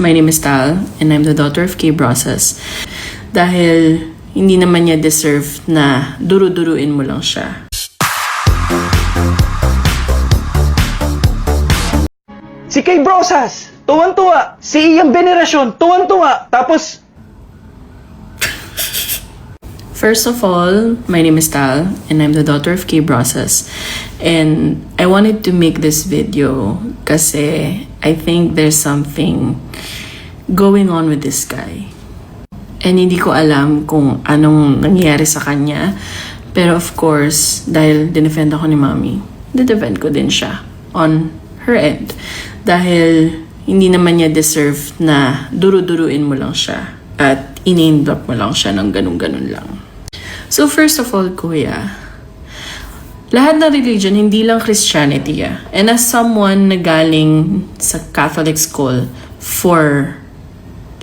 My name is Tal, and I'm the daughter of Kay Brosas. Dahil hindi naman niya deserve na duru-duruin mo lang siya. Si Kay Brosas, tuwan-tuwa. Si Iyang Venerasyon, tuwan-tuwa. Tapos, First of all, my name is Tal, and I'm the daughter of Kay Brosas. And I wanted to make this video kasi I think there's something going on with this guy. And hindi ko alam kung anong nangyayari sa kanya. Pero of course, dahil dinefend ako ni Mommy, dinefend ko din siya on her end. Dahil hindi naman niya deserve na duru-duruin mo lang siya at in-name-drop mo lang siya ng ganun-ganun lang. So first of all, kuya, lahat ng religion, hindi lang Christianity. And as someone na galing sa Catholic school for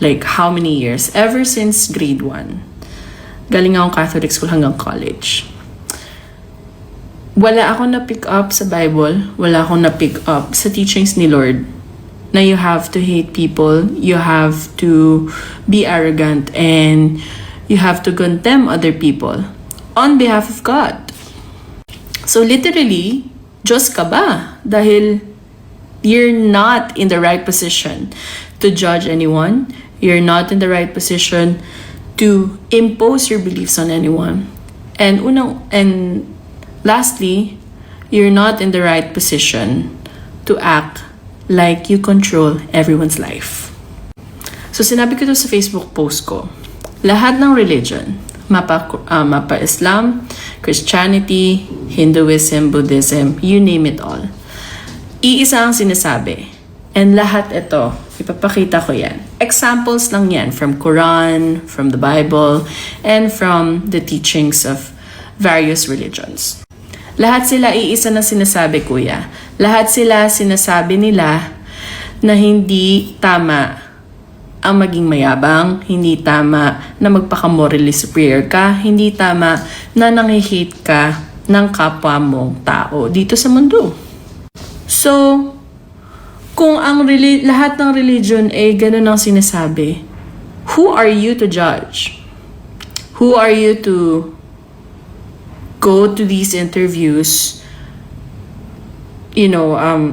like how many years? Ever since grade 1. Galing akong Catholic school hanggang college. Wala akong na-pick up sa Bible. Wala akong na-pick up sa teachings ni Lord na you have to hate people, you have to be arrogant, and you have to condemn other people on behalf of God. So literally, Diyos ka ba? Dahil you're not in the right position to judge anyone. You're not in the right position to impose your beliefs on anyone. And lastly, you're not in the right position to act like you control everyone's life. So sinabi ko to sa Facebook post ko, lahat ng religion, mapa Islam, Christianity, Hinduism, Buddhism, you name it all. Iisa ang sinasabi. And lahat ito, ipapakita ko yan. Examples lang yan from Quran, from the Bible, and from the teachings of various religions. Lahat sila iisa na sinasabi, kuya. Lahat sila sinasabi nila na hindi tama ang maging mayabang, hindi tama na magpaka-morally superior ka, hindi tama na nangihate ka ng kapwa mong tao dito sa mundo. So, kung ang lahat ng religion ay ganun ang sinasabi, who are you to judge? Who are you to go to these interviews,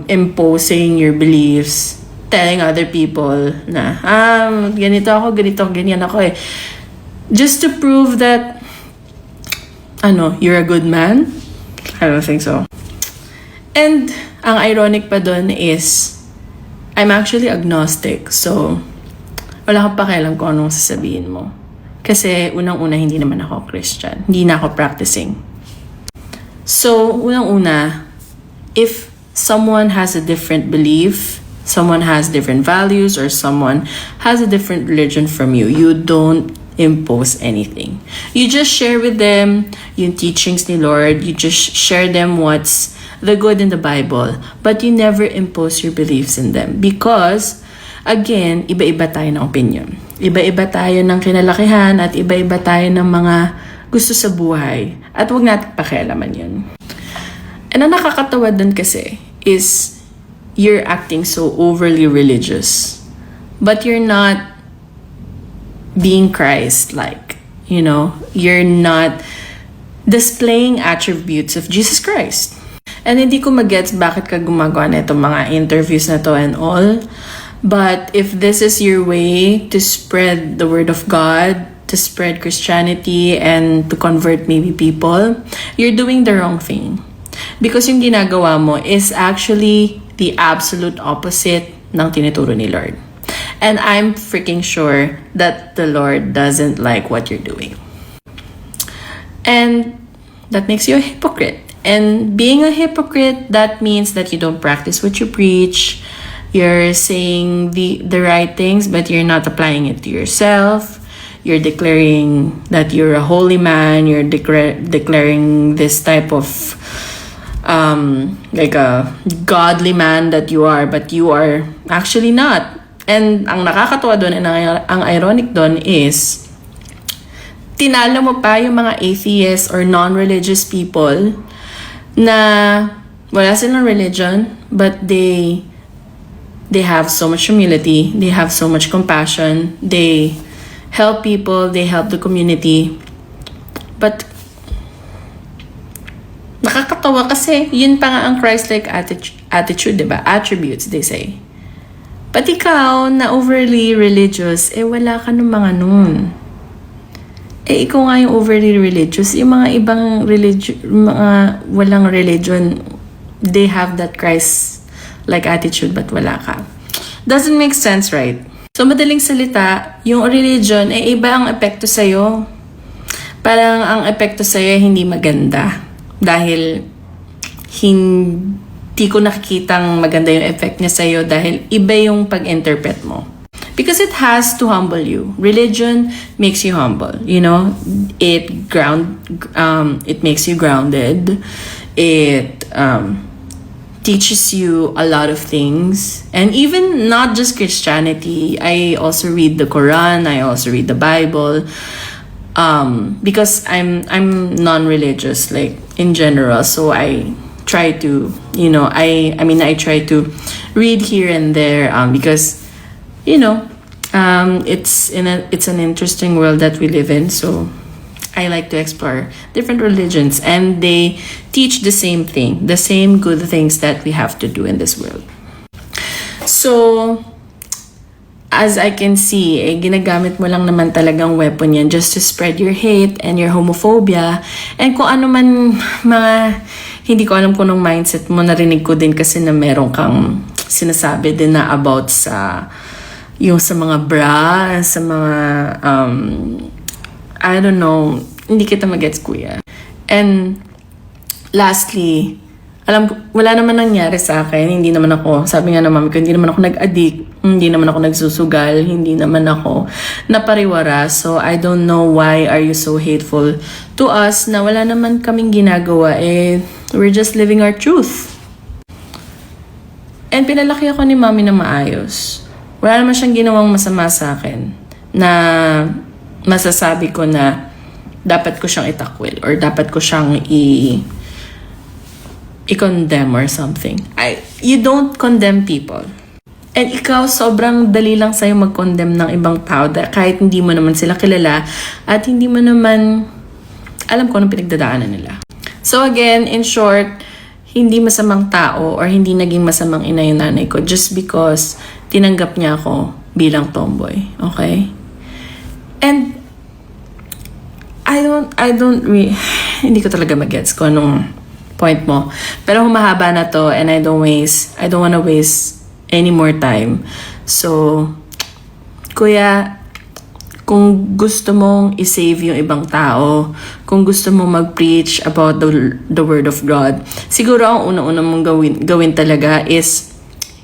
imposing your beliefs, telling other people na, ganito ako, ganyan ako eh. Just to prove that, you're a good man? I don't think so. And, ang ironic pa dun is, I'm actually agnostic. So, wala akong pakialam kung anong sasabihin mo. Kasi, unang-una, hindi naman ako Christian. Hindi na ako practicing. So, unang-una, if someone has a different belief, someone has different values, or someone has a different religion from you, you don't impose anything. You just share with them yung teachings ni Lord. You just share them what's the good in the Bible. But you never impose your beliefs in them. Because, again, iba-iba tayo ng opinion. Iba-iba tayo ng kinalakihan at iba-iba tayo ng mga gusto sa buhay. At huwag natin pakialaman yun. And ang nakakatawa dun kasi is you're acting so overly religious, but you're not being Christ-like. You're not displaying attributes of Jesus Christ. And hindi ko magets bakit ka gumagawa na itong mga interviews na to and all. But if this is your way to spread the word of God, to spread Christianity, and to convert maybe people, you're doing the wrong thing. Because yung ginagawa mo is actually the absolute opposite ng tinuturo ni Lord. And I'm freaking sure that the Lord doesn't like what you're doing. And that makes you a hypocrite. And being a hypocrite, that means that you don't practice what you preach. You're saying the right things, but you're not applying it to yourself. You're declaring that you're a holy man. You're declaring this type of like a godly man that you are, but you are actually not. And ang nakakatuwa doon and ang ironic doon is tinalo mo pa yung mga atheists or non-religious people na wala silang religion, but they They have so much humility. They have so much compassion. They help people. They help the community. But nakakatawa kasi yun pa nga ang Christ-like attitude, diba? Attributes, they say. But ikaw, na overly religious, wala ka ng mga nun. Ikaw nga yung overly religious. Yung mga ibang mga walang religion, they have that Christ-like attitude, but wala ka. Doesn't make sense, right? So, madaling salita, yung religion, iba ang epekto sa'yo. Parang ang epekto sa'yo hindi maganda. Dahil hindi ko nakikitang maganda yung effect niya sa'yo dahil iba yung pag-interpret mo. Because it has to humble you. Religion makes you humble. You know, it makes you grounded. It teaches you a lot of things. And even not just Christianity, I also read the Quran, I also read the Bible. Because I'm non-religious, like in general, so I try to, I try to read here and there, because, it's an interesting world that we live in, so I like to explore different religions, and they teach the same thing, the same good things that we have to do in this world. So, as I can see, ginagamit mo lang naman talagang weapon yan just to spread your hate and your homophobia. And kung ano man hindi ko alam kung anong mindset mo, narinig ko din kasi na meron kang sinasabi din na about sa mga bra, sa mga, I don't know, hindi kita magets, kuya. And lastly, alam ko, wala naman nangyari sa akin. Hindi naman ako, sabi nga ng mami ko, hindi naman ako nag-addict, hindi naman ako nagsusugal, hindi naman ako napariwara. So, I don't know why are you so hateful to us na wala naman kaming ginagawa. We're just living our truth. And pinalaki ako ni mami na maayos. Wala naman siyang ginawang masama sa akin na masasabi ko na dapat ko siyang itakwil or dapat ko siyang i-condemn or something. You don't condemn people. And ikaw, sobrang dali lang sa'yo mag-condemn ng ibang tao kahit hindi mo naman sila kilala at hindi mo naman alam kung anong pinagdadaanan nila. So again, in short, hindi masamang tao or hindi naging masamang ina yung nanay ko just because tinanggap niya ako bilang tomboy. Okay? And hindi ko talaga mag-gets kung anong point mo. Pero humahaba na to and I don't wanna waste any more time. So, kuya, kung gusto mong i-save yung ibang tao, kung gusto mong mag-preach about the Word of God, siguro ang una-una mong gawin talaga is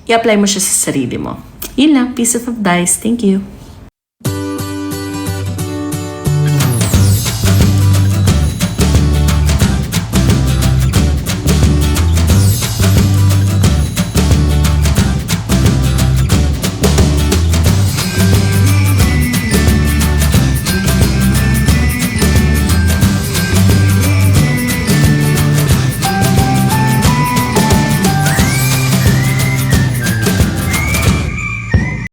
i-apply mo siya sa sarili mo. Yun lang. Piece of advice. Thank you.